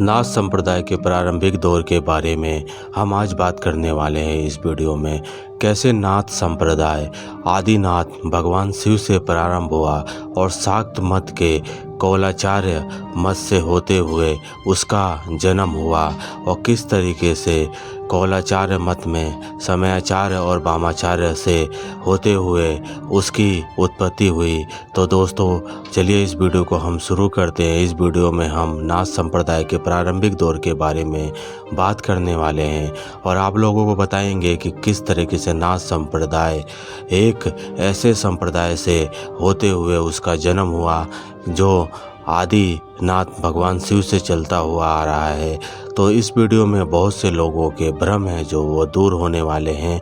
नाथ संप्रदाय के प्रारंभिक दौर के बारे में हम आज बात करने वाले हैं इस वीडियो में। कैसे नाथ संप्रदाय आदिनाथ भगवान शिव से प्रारंभ हुआ और शाक्त मत के कौलाचार्य मत से होते हुए उसका जन्म हुआ और किस तरीके से कौलाचार्य मत में समयाचार्य और वामाचार्य से होते हुए उसकी उत्पत्ति हुई। तो दोस्तों चलिए इस वीडियो को हम शुरू करते हैं। इस वीडियो में हम नाथ संप्रदाय के प्रारंभिक दौर के बारे में बात करने वाले हैं और आप लोगों को बताएंगे कि किस तरीके से नाथ संप्रदाय एक ऐसे संप्रदाय से होते हुए उसका जन्म हुआ जो आदि नाथ भगवान शिव से चलता हुआ आ रहा है। तो इस वीडियो में बहुत से लोगों के भ्रम हैं जो वो दूर होने वाले हैं।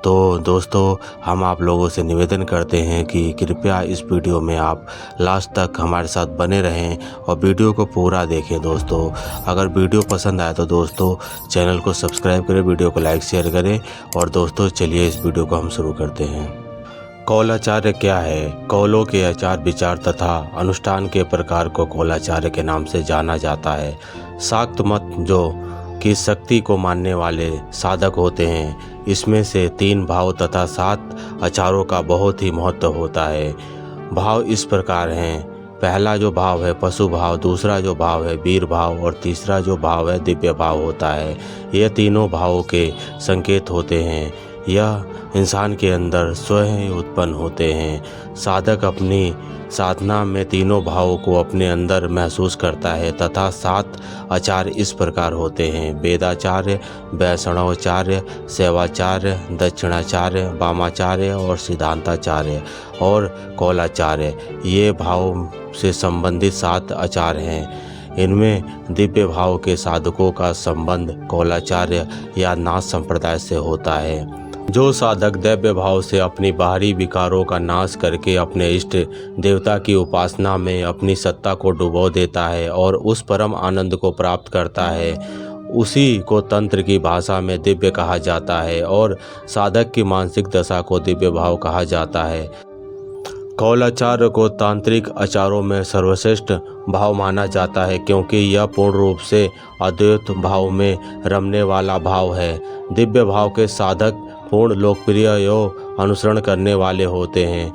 तो दोस्तों हम आप लोगों से निवेदन करते हैं कि कृपया इस वीडियो में आप लास्ट तक हमारे साथ बने रहें और वीडियो को पूरा देखें। दोस्तों अगर वीडियो पसंद आए तो दोस्तों चैनल को सब्सक्राइब करें, वीडियो को लाइक शेयर करें। और दोस्तों चलिए इस वीडियो को हम शुरू करते हैं। कौलाचार्य क्या है? कौलों के आचार विचार तथा अनुष्ठान के प्रकार को कौलाचार्य के नाम से जाना जाता है। शाक्त मत जो कि शक्ति को मानने वाले साधक होते हैं, इसमें से 3 भाव तथा 7 आचारों का बहुत ही महत्व होता है। भाव इस प्रकार हैं। पहला जो भाव है पशु भाव, दूसरा जो भाव है वीर भाव और तीसरा जो भाव है दिव्य भाव होता है। ये तीनों भावों के संकेत होते हैं। यह इंसान के अंदर स्वयं ही उत्पन्न होते हैं। साधक अपनी साधना में तीनों भावों को अपने अंदर महसूस करता है तथा 7 आचार इस प्रकार होते हैं। वेदाचार्य, वैष्णवाचार्य, शैवाचार्य, दक्षिणाचार्य, वामाचार्य और सिद्धांताचार्य और कौलाचार्य। ये भाव से संबंधित 7 आचार हैं। इनमें दिव्य भाव के साधकों का संबंध कौलाचार्य या नाथ संप्रदाय से होता है। जो साधक दिव्य भाव से अपनी बाहरी विकारों का नाश करके अपने इष्ट देवता की उपासना में अपनी सत्ता को डुबो देता है और उस परम आनंद को प्राप्त करता है, उसी को तंत्र की भाषा में दिव्य कहा जाता है और साधक की मानसिक दशा को दिव्य भाव कहा जाता है। कौलाचार्य को तांत्रिक आचारों में सर्वश्रेष्ठ भाव माना जाता है क्योंकि यह पूर्ण रूप से अद्वैत भाव में रमने वाला भाव है। दिव्य भाव के साधक पूर्ण लोकप्रिय एवं अनुसरण करने वाले होते हैं।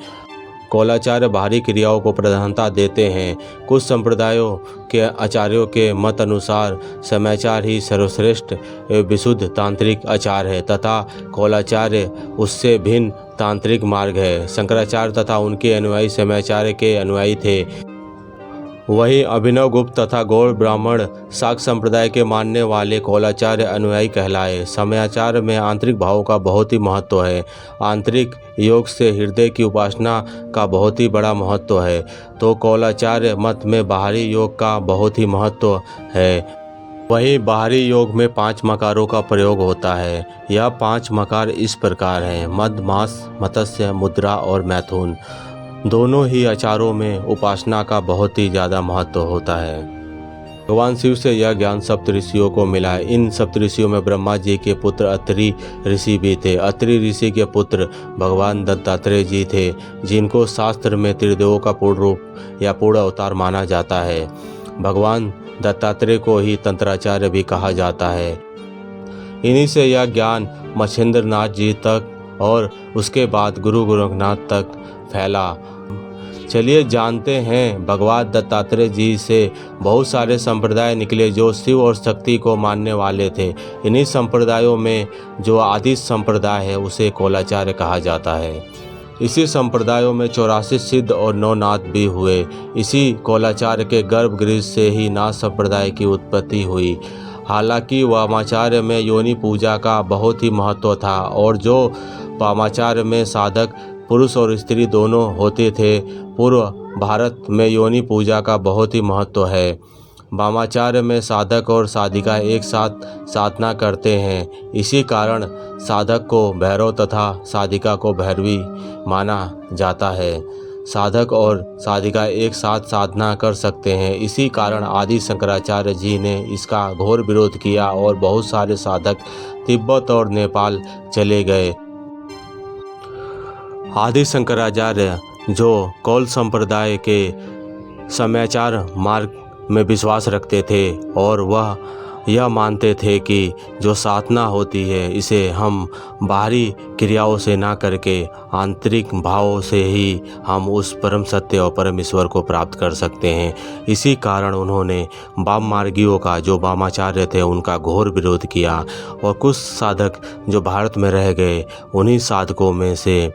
कौलाचार्य बाहरी क्रियाओं को प्रधानता देते हैं। कुछ संप्रदायों के आचार्यों के मत अनुसार समयाचार ही सर्वश्रेष्ठ विशुद्ध तांत्रिक आचार है तथा कौलाचार्य उससे भिन्न तांत्रिक मार्ग है। शंकराचार्य तथा उनके अनुयायी समयाचार्य के अनुयायी थे। वहीं अभिनव गुप्त तथा गौड़ ब्राह्मण शाक्त संप्रदाय के मानने वाले कौलाचार्य अनुयायी कहलाए। समयाचार में आंतरिक भावों का बहुत ही महत्व है। आंतरिक योग से हृदय की उपासना का बहुत ही बड़ा महत्व है। तो कौलाचार्य मत में बाहरी योग का बहुत ही महत्व है। वहीं बाहरी योग में 5 मकारों का प्रयोग होता है। यह 5 मकार इस प्रकार हैं: मद, मास, मत्स्य, मुद्रा और मैथुन। दोनों ही आचारों में उपासना का बहुत ही ज़्यादा महत्व होता है। भगवान शिव से यह ज्ञान सप्तऋषियों को मिला। इन सप्तऋषियों में ब्रह्मा जी के पुत्र अत्रि ऋषि भी थे। अत्रि ऋषि के पुत्र भगवान दत्तात्रेय जी थे, जिनको शास्त्र में त्रिदेवों का पूर्ण रूप या पूर्ण अवतार माना जाता है। भगवान दत्तात्रेय को ही तंत्राचार्य भी कहा जाता है। इन्हीं से यह ज्ञान मच्छिंद्र नाथ जी तक और उसके बाद गुरु गोरखनाथ तक फैला। चलिए जानते हैं, भगवान दत्तात्रेय जी से बहुत सारे संप्रदाय निकले जो शिव और शक्ति को मानने वाले थे। इन्हीं संप्रदायों में जो आदि संप्रदाय है उसे कौलाचार्य कहा जाता है। इसी संप्रदायों में 84 सिद्ध और 9 नाथ भी हुए। इसी कौलाचार्य के गर्भगृह से ही नाथ संप्रदाय की उत्पत्ति हुई। हालांकि वामाचार्य में योनि पूजा का बहुत ही महत्व था और जो वामाचार्य में साधक पुरुष और स्त्री दोनों होते थे। पूर्व भारत में योनि पूजा का बहुत ही महत्व है। वामाचार्य में साधक और साधिका एक साथ साधना करते हैं। इसी कारण साधक को भैरव तथा साधिका को भैरवी माना जाता है। साधक और साधिका एक साथ साधना कर सकते हैं। इसी कारण आदि शंकराचार्य जी ने इसका घोर विरोध किया और बहुत सारे साधक तिब्बत और नेपाल चले गए। आदि शंकराचार्य जो कौल संप्रदाय के समयाचार मार्ग में विश्वास रखते थे और वह यह मानते थे कि जो साधना होती है इसे हम बाहरी क्रियाओं से ना करके आंतरिक भावों से ही हम उस परम सत्य और परम ईश्वर को प्राप्त कर सकते हैं। इसी कारण उन्होंने वाम मार्गियों का, जो वामाचार्य थे, उनका घोर विरोध किया और कुछ साधक जो भारत में रह गए, उन्हीं साधकों में से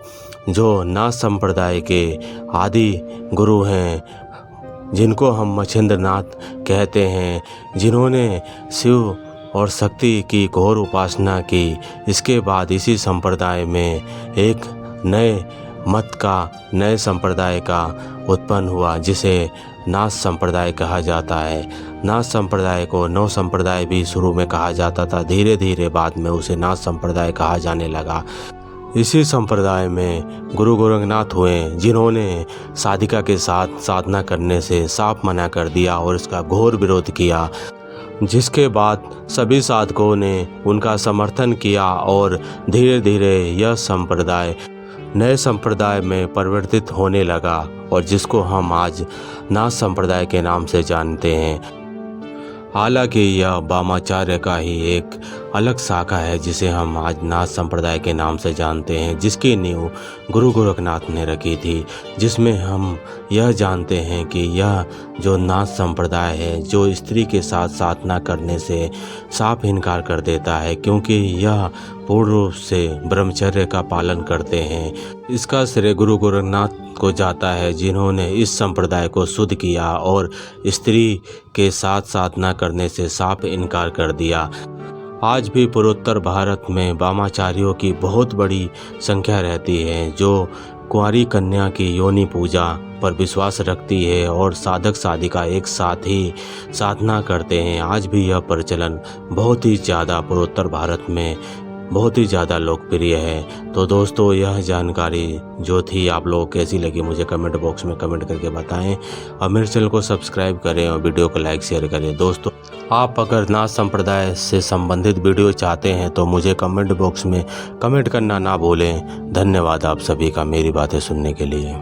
जो नाथ संप्रदाय के आदि गुरु हैं, जिनको हम मच्छिंद्रनाथ कहते हैं, जिन्होंने शिव और शक्ति की घोर उपासना की। इसके बाद इसी संप्रदाय में एक नए मत का, नए संप्रदाय का उत्पन्न हुआ, जिसे नाथ संप्रदाय कहा जाता है। नाथ संप्रदाय को नव संप्रदाय भी शुरू में कहा जाता था, धीरे धीरे बाद में उसे नाथ संप्रदाय कहा जाने लगा। इसी संप्रदाय में गुरु गोरखनाथ हुए, जिन्होंने साधिका के साथ साधना करने से साफ मना कर दिया और इसका घोर विरोध किया, जिसके बाद सभी साधकों ने उनका समर्थन किया और धीरे धीरे यह संप्रदाय नए संप्रदाय में परिवर्तित होने लगा और जिसको हम आज नाथ संप्रदाय के नाम से जानते हैं। हालांकि यह वामाचार्य का ही एक अलग शाखा है, जिसे हम आज नाथ संप्रदाय के नाम से जानते हैं, जिसकी नींव गुरु गोरखनाथ ने रखी थी। जिसमें हम यह जानते हैं कि यह जो नाथ संप्रदाय है, जो स्त्री के साथ साधना करने से साफ इनकार कर देता है, क्योंकि यह पूर्ण रूप से ब्रह्मचर्य का पालन करते हैं। इसका श्रेय गुरु गोरखनाथ को जाता है, जिन्होंने इस संप्रदाय को शुद्ध किया और स्त्री के साथ साधना करने से साफ इनकार कर दिया। आज भी पूर्वोत्तर भारत में वामाचार्यों की बहुत बड़ी संख्या रहती है, जो कुंवारी कन्या की योनि पूजा पर विश्वास रखती है और साधक साधिका एक साथ ही साधना करते हैं। आज भी यह प्रचलन बहुत ही ज़्यादा पूर्वोत्तर भारत में बहुत ही ज़्यादा लोकप्रिय है। तो दोस्तों, यह जानकारी जो थी आप लोगों को कैसी लगी मुझे कमेंट बॉक्स में कमेंट करके बताएं और मेरे चैनल को सब्सक्राइब करें और वीडियो को लाइक शेयर करें। दोस्तों, आप अगर नाथ संप्रदाय से संबंधित वीडियो चाहते हैं तो मुझे कमेंट बॉक्स में कमेंट करना ना भूलें। धन्यवाद आप सभी का मेरी बातें सुनने के लिए।